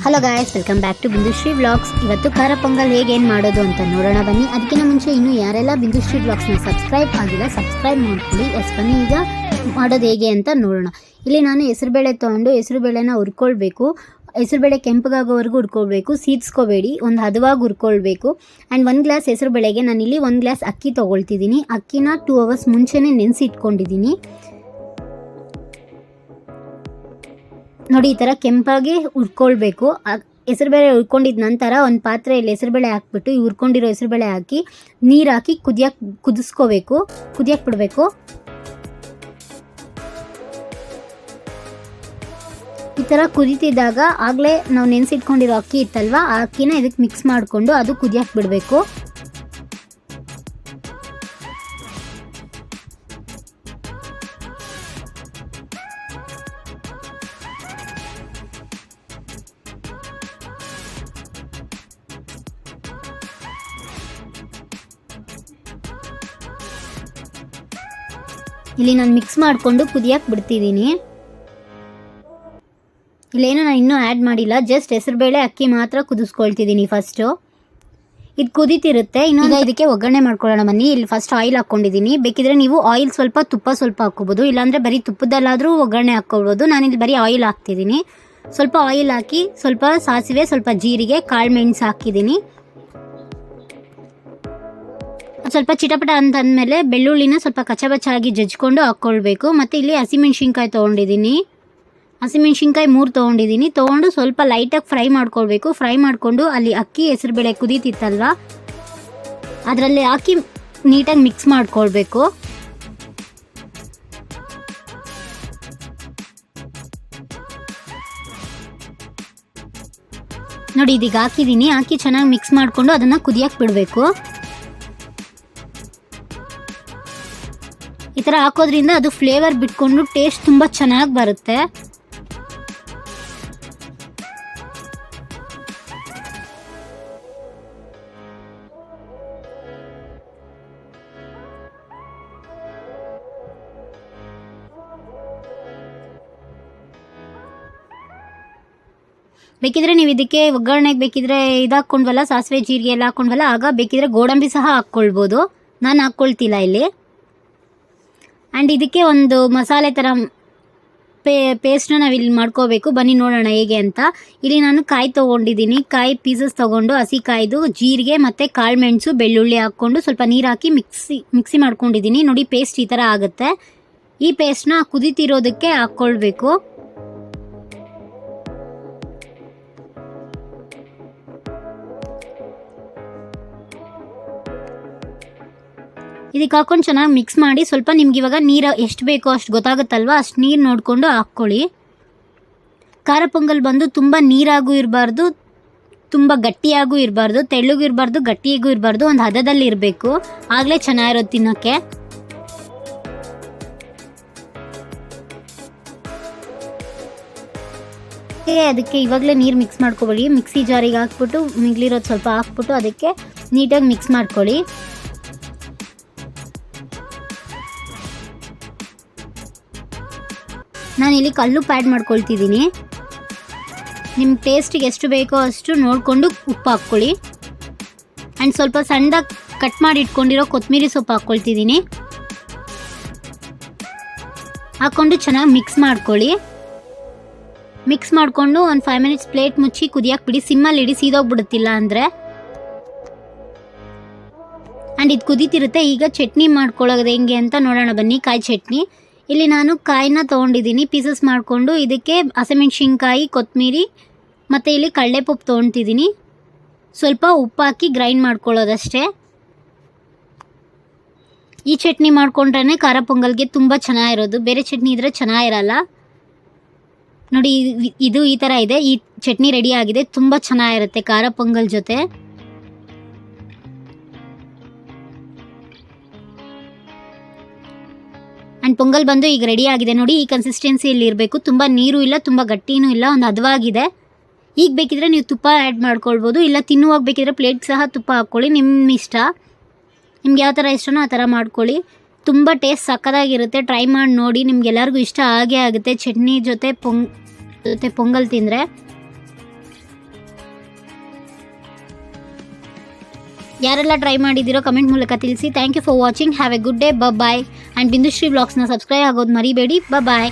Hello guys, welcome back to Bindushree vlogs. ಇವತ್ತು ಖಾರ ಪೊಂಗಲ್ ಹೇಗೆ ಏನು ಮಾಡೋದು ಅಂತ ನೋಡೋಣ ಬನ್ನಿ. ಅದಕ್ಕಿಂತ ಮುಂಚೆ ಇನ್ನೂ ಯಾರೆಲ್ಲ ಬಿಂದುಶ್ರೀ ವ್ಲಾಗ್ಸ್ನ ಸಬ್ಸ್ಕ್ರೈಬ್ ಆಗಿಲ್ಲ ಸಬ್ಸ್ಕ್ರೈಬ್ ಮಾಡ್ಕೊಳ್ಳಿ. ಬನ್ನಿ ಈಗ ಮಾಡೋದು ಹೇಗೆ ಅಂತ ನೋಡೋಣ. ಇಲ್ಲಿ ನಾನು ಹೆಸರುಬೇಳೆ ತೊಗೊಂಡು ಹೆಸರುಬೇಳೆನ ಹುರ್ಕೊಳ್ಬೇಕು. ಹೆಸರುಬೇಳೆ ಕೆಂಪಗಾಗೋವರೆಗೂ ಹುರ್ಕೊಳ್ಬೇಕು, ಸೀದ್ಸ್ಕೋಬೇಡಿ, ಒಂದು ಹದವಾಗಿ ಹುರ್ಕೊಳ್ಬೇಕು. ಆ್ಯಂಡ್ 1 ಗ್ಲಾಸ್ ಹೆಸರುಬೇಳೆಗೆ ನಾನಿಲ್ಲಿ 1 ಗ್ಲಾಸ್ ಅಕ್ಕಿ ತೊಗೊಳ್ತಿದ್ದೀನಿ. ಅಕ್ಕಿನ 2 ಅವರ್ಸ್ ಮುಂಚೆನೇ ನೆನೆಸಿಟ್ಕೊಂಡಿದ್ದೀನಿ. ನೋಡಿ, ಈ ಥರ ಕೆಂಪಾಗಿ ಹುರ್ಕೊಳ್ಬೇಕು. ಹೆಸರುಬೇಳೆ ಹುರ್ಕೊಂಡಿದ ನಂತರ ಒಂದು ಪಾತ್ರೆಯಲ್ಲಿ ಹೆಸರುಬೇಳೆ ಹಾಕ್ಬಿಟ್ಟು ಈ ಹುರ್ಕೊಂಡಿರೋ ಹೆಸರುಬೇಳೆ ಹಾಕಿ ನೀರು ಹಾಕಿ ಕುದಿಯಕ್ಕೆ ಬಿಡಬೇಕು. ಈ ಥರ ಕುದೀತಿದ್ದಾಗ ಆಗಲೇ ನಾವು ನೆನೆಸಿಟ್ಕೊಂಡಿರೋ ಅಕ್ಕಿ ಇತ್ತಲ್ವ, ಆ ಅಕ್ಕಿನ ಇದಕ್ಕೆ ಮಿಕ್ಸ್ ಮಾಡಿಕೊಂಡು ಅದು ಕುದಿಯಕ್ಕೆ ಬಿಡಬೇಕು. ಇಲ್ಲಿ ನಾನು ಮಿಕ್ಸ್ ಮಾಡಿಕೊಂಡು ಕುದಿಯಕ್ಕೆ ಬಿಡ್ತಿದ್ದೀನಿ. ಇಲ್ಲೇನೋ ನಾನು ಇನ್ನೂ ಆ್ಯಡ್ ಮಾಡಿಲ್ಲ, ಜಸ್ಟ್ ಹೆಸರುಬೇಳೆ ಅಕ್ಕಿ ಮಾತ್ರ ಕುದಿಸ್ಕೊಳ್ತಿದ್ದೀನಿ. ಫಸ್ಟು ಇದು ಕುದೀತಿರುತ್ತೆ. ಇನ್ನೊಂದು ಇದಕ್ಕೆ ಒಗ್ಗರಣೆ ಮಾಡ್ಕೊಳ್ಳೋಣ ಬನ್ನಿ. ಇಲ್ಲಿ ಫಸ್ಟ್ ಆಯಿಲ್ ಹಾಕ್ಕೊಂಡಿದ್ದೀನಿ. ಬೇಕಿದ್ರೆ ನೀವು ಆಯಿಲ್ ಸ್ವಲ್ಪ ತುಪ್ಪ ಸ್ವಲ್ಪ ಹಾಕ್ಕೋಬೋದು, ಇಲ್ಲಾಂದರೆ ಬರೀ ತುಪ್ಪದಲ್ಲಾದರೂ ಒಗ್ಗರಣೆ ಹಾಕ್ಕೊಳ್ಬೋದು. ನಾನಿಲ್ಲಿ ಬರೀ ಆಯಿಲ್ ಹಾಕ್ತಿದ್ದೀನಿ. ಸ್ವಲ್ಪ ಆಯಿಲ್ ಹಾಕಿ ಸ್ವಲ್ಪ ಸಾಸಿವೆ, ಸ್ವಲ್ಪ ಜೀರಿಗೆ, ಕಾಳು ಮೆಣಸು ಹಾಕಿದ್ದೀನಿ. ಸ್ವಲ್ಪ ಚಿಟಪಟ ಅಂತಂದಮೇಲೆ ಬೆಳ್ಳುಳ್ಳಿನ ಸ್ವಲ್ಪ ಕಚ್ಚಬಚ್ಚಾಗಿ ಜಜ್ಕೊಂಡು ಹಾಕ್ಕೊಳ್ಬೇಕು. ಮತ್ತು ಇಲ್ಲಿ ಹಸಿಮೆಣ್ಸಿನ್ಕಾಯಿ ತೊಗೊಂಡಿದ್ದೀನಿ. ಹಸಿಮೆಣ್ಸಿನ್ಕಾಯಿ 3 ತೊಗೊಂಡಿದ್ದೀನಿ. ತೊಗೊಂಡು ಸ್ವಲ್ಪ ಲೈಟಾಗಿ ಫ್ರೈ ಮಾಡ್ಕೊಳ್ಬೇಕು. ಫ್ರೈ ಮಾಡಿಕೊಂಡು ಅಲ್ಲಿ ಅಕ್ಕಿ ಹೆಸರುಬೇಳೆ ಕುದೀತಿತ್ತಲ್ವ ಅದರಲ್ಲಿ ಹಾಕಿ ನೀಟಾಗಿ ಮಿಕ್ಸ್ ಮಾಡ್ಕೊಳ್ಬೇಕು. ನೋಡಿ, ಇದೀಗ ಹಾಕಿದ್ದೀನಿ. ಹಾಕಿ ಚೆನ್ನಾಗಿ ಮಿಕ್ಸ್ ಮಾಡಿಕೊಂಡು ಅದನ್ನು ಕುದಿಯಕ್ಕೆ ಬಿಡಬೇಕು. ಈ ಥರ ಹಾಕೋದ್ರಿಂದ ಅದು ಫ್ಲೇವರ್ ಬಿಟ್ಕೊಂಡು ಟೇಸ್ಟ್ ತುಂಬ ಚೆನ್ನಾಗಿ ಬರುತ್ತೆ. ಬೇಕಿದ್ರೆ ನೀವು ಇದಕ್ಕೆ ಒಗ್ಗರಣೆಗೆ ಬೇಕಿದ್ರೆ ಇದು ಹಾಕ್ಕೊಂಡ್ವಲ್ಲ, ಸಾಸಿವೆ ಜೀರಿಗೆ ಎಲ್ಲ ಹಾಕ್ಕೊಂಡ್ವಲ್ಲ, ಆಗ ಬೇಕಿದ್ರೆ ಗೋಡಂಬಿ ಸಹ ಹಾಕ್ಕೊಳ್ಬೋದು. ನಾನು ಹಾಕ್ಕೊಳ್ತಿಲ್ಲ ಇಲ್ಲಿ. ಆ್ಯಂಡ್ ಇದಕ್ಕೆ ಒಂದು ಮಸಾಲೆ ಥರ ಪೇಸ್ಟ್ನ ನಾವಿಲ್ಲಿ ಮಾಡ್ಕೋಬೇಕು. ಬನ್ನಿ ನೋಡೋಣ ಹೇಗೆ ಅಂತ. ಇಲ್ಲಿ ನಾನು ಕಾಯಿ ತೊಗೊಂಡಿದ್ದೀನಿ. ಕಾಯಿ ಪೀಸಸ್ ತೊಗೊಂಡು ಹಸಿ ಕಾಯ್ದು ಜೀರಿಗೆ ಮತ್ತು ಕಾಳು ಮೆಣಸು ಬೆಳ್ಳುಳ್ಳಿ ಹಾಕ್ಕೊಂಡು ಸ್ವಲ್ಪ ನೀರು ಹಾಕಿ ಮಿಕ್ಸಿ ಮಾಡ್ಕೊಂಡಿದ್ದೀನಿ. ನೋಡಿ, ಪೇಸ್ಟ್ ಈ ಥರ ಆಗುತ್ತೆ. ಈ ಪೇಸ್ಟ್ನ ಕುದೀತಿರೋದಕ್ಕೆ ಹಾಕ್ಕೊಳ್ಬೇಕು. ಇದಕ್ಕೆ ಹಾಕ್ಕೊಂಡು ಚೆನ್ನಾಗಿ ಮಿಕ್ಸ್ ಮಾಡಿ ಸ್ವಲ್ಪ ನಿಮ್ಗೆ ಇವಾಗ ನೀರು ಎಷ್ಟು ಬೇಕೋ ಅಷ್ಟು ಗೊತ್ತಾಗುತ್ತಲ್ವ, ಅಷ್ಟು ನೀರು ನೋಡಿಕೊಂಡು ಹಾಕ್ಕೊಳ್ಳಿ. ಖಾರ ಪೊಂಗಲ್ ಬಂದು ತುಂಬ ನೀರಾಗೂ ಇರಬಾರ್ದು, ತುಂಬ ಗಟ್ಟಿಯಾಗೂ ಇರಬಾರ್ದು, ತೆಳ್ಳಗೂ ಇರಬಾರ್ದು, ಗಟ್ಟಿಯಾಗೂ ಇರಬಾರ್ದು, ಒಂದು ಹದದಲ್ಲಿ ಇರಬೇಕು. ಆಗಲೇ ಚೆನ್ನಾಗಿರೋದು ತಿನ್ನೋಕ್ಕೆ. ಅದಕ್ಕೆ ಇವಾಗಲೇ ನೀರು ಮಿಕ್ಸ್ ಮಾಡ್ಕೊಬೇಡಿ. ಮಿಕ್ಸಿ ಜಾರಿಗೆ ಹಾಕ್ಬಿಟ್ಟು ಮಿಗ್ಲಿರೋದು ಸ್ವಲ್ಪ ಹಾಕ್ಬಿಟ್ಟು ಅದಕ್ಕೆ ನೀಟಾಗಿ ಮಿಕ್ಸ್ ಮಾಡ್ಕೊಳ್ಳಿ. ನಾನಿಲ್ಲಿ ಕಲ್ಲುಪ್ಪು ಆ್ಯಡ್ ಮಾಡ್ಕೊಳ್ತಿದ್ದೀನಿ. ನಿಮ್ಮ ಟೇಸ್ಟಿಗೆ ಎಷ್ಟು ಬೇಕೋ ಅಷ್ಟು ನೋಡಿಕೊಂಡು ಉಪ್ಪು ಹಾಕ್ಕೊಳ್ಳಿ. ಆ್ಯಂಡ್ ಸ್ವಲ್ಪ ಸಣ್ಣದಾಗಿ ಕಟ್ ಮಾಡಿ ಇಟ್ಕೊಂಡಿರೋ ಕೊತ್ತಂಬರಿ ಸೊಪ್ಪು ಹಾಕ್ಕೊಳ್ತಿದ್ದೀನಿ. ಹಾಕ್ಕೊಂಡು ಚೆನ್ನಾಗಿ ಮಿಕ್ಸ್ ಮಾಡ್ಕೊಳ್ಳಿ. ಮಿಕ್ಸ್ ಮಾಡಿಕೊಂಡು ಒಂದು 5 ಮಿನಿಟ್ಸ್ ಪ್ಲೇಟ್ ಮುಚ್ಚಿ ಕುದಿಯಕ್ಕೆ ಬಿಡಿ. ಸಿಮ್ಮಲ್ಲಿ ಇಡಿ, ಸೀದೋಗ್ಬಿಡುತ್ತಿಲ್ಲ ಅಂದರೆ. ಆ್ಯಂಡ್ ಇದು ಕುದೀತಿರುತ್ತೆ. ಈಗ ಚಟ್ನಿ ಮಾಡ್ಕೊಳ್ಳೋದು ಹೆಂಗೆ ಅಂತ ನೋಡೋಣ ಬನ್ನಿ. ಕಾಯಿ ಚಟ್ನಿ. ಇಲ್ಲಿ ನಾನು ಕಾಯಿನ ತೊಗೊಂಡಿದ್ದೀನಿ ಪೀಸಸ್ ಮಾಡಿಕೊಂಡು. ಇದಕ್ಕೆ ಹಸಿಮೆಣ್ಸಿನ್ಕಾಯಿ, ಕೊತ್ತಂಬರಿ ಮತ್ತು ಇಲ್ಲಿ ಕಡಲೆಪಪ್ಪು ತೊಗೊಳ್ತಿದ್ದೀನಿ. ಸ್ವಲ್ಪ ಉಪ್ಪು ಹಾಕಿ ಗ್ರೈಂಡ್ ಮಾಡ್ಕೊಳ್ಳೋದಷ್ಟೇ. ಈ ಚಟ್ನಿ ಮಾಡ್ಕೊಂಡ್ರೆ ಖಾರ ಪೊಂಗಲ್ಗೆ ತುಂಬ ಚೆನ್ನಾಗಿರೋದು. ಬೇರೆ ಚಟ್ನಿ ಇದ್ದರೆ ಚೆನ್ನಾಗಿರಲ್ಲ. ನೋಡಿ, ಇದು ಈ ಥರ ಇದೆ. ಈ ಚಟ್ನಿ ರೆಡಿ ಆಗಿದೆ. ತುಂಬ ಚೆನ್ನಾಗಿರುತ್ತೆ ಖಾರ ಪೊಂಗಲ್ ಜೊತೆ. ಆ್ಯಂಡ್ ಪೊಂಗಲ್ ಬಂದು ಈಗ ರೆಡಿ ಆಗಿದೆ. ನೋಡಿ, ಈ ಕನ್ಸಿಸ್ಟೆನ್ಸಿಯಲ್ಲಿ ಇರಬೇಕು. ತುಂಬ ನೀರು ಇಲ್ಲ, ತುಂಬ ಗಟ್ಟಿನೂ ಇಲ್ಲ, ಒಂದು ಹದವಾಗಿದೆ. ಈಗ ಬೇಕಿದ್ರೆ ನೀವು ತುಪ್ಪ ಆ್ಯಡ್ ಮಾಡ್ಕೊಳ್ಬೋದು, ಇಲ್ಲ ತಿನ್ನುವಾಗ ಬೇಕಿದ್ರೆ ಪ್ಲೇಟ್ ಸಹ ತುಪ್ಪ ಹಾಕ್ಕೊಳ್ಳಿ, ನಿಮ್ಮ ಇಷ್ಟ. ನಿಮ್ಗೆ ಯಾವ ಥರ ಇಷ್ಟನೋ ಆ ಥರ ಮಾಡ್ಕೊಳ್ಳಿ. ತುಂಬ ಟೇಸ್ಟ್ ಸಕ್ಕತ್ತಾಗಿರುತ್ತೆ. ಟ್ರೈ ಮಾಡಿ ನೋಡಿ, ನಿಮ್ಗೆಲ್ಲರಿಗೂ ಇಷ್ಟ ಆಗೇ ಆಗುತ್ತೆ. ಚಟ್ನಿ ಜೊತೆ ಪೊಂಗಲ್ ತಿಂದರೆ ಯಾರೆಲ್ಲ ಟ್ರೈ ಮಾಡಿದ್ದೀರೋ ಕಮೆಂಟ್ ಮೂಲಕ ತಿಳಿಸಿ. Thank you for watching. Have a good day. Bye. And Bindushree ವ್ಲಾಗ್ಸ್ನ ಸಬ್ಸ್ಕ್ರೈಬ್ ಆಗೋದು ಮರಿಬೇಡಿ. ಬಾಯ್.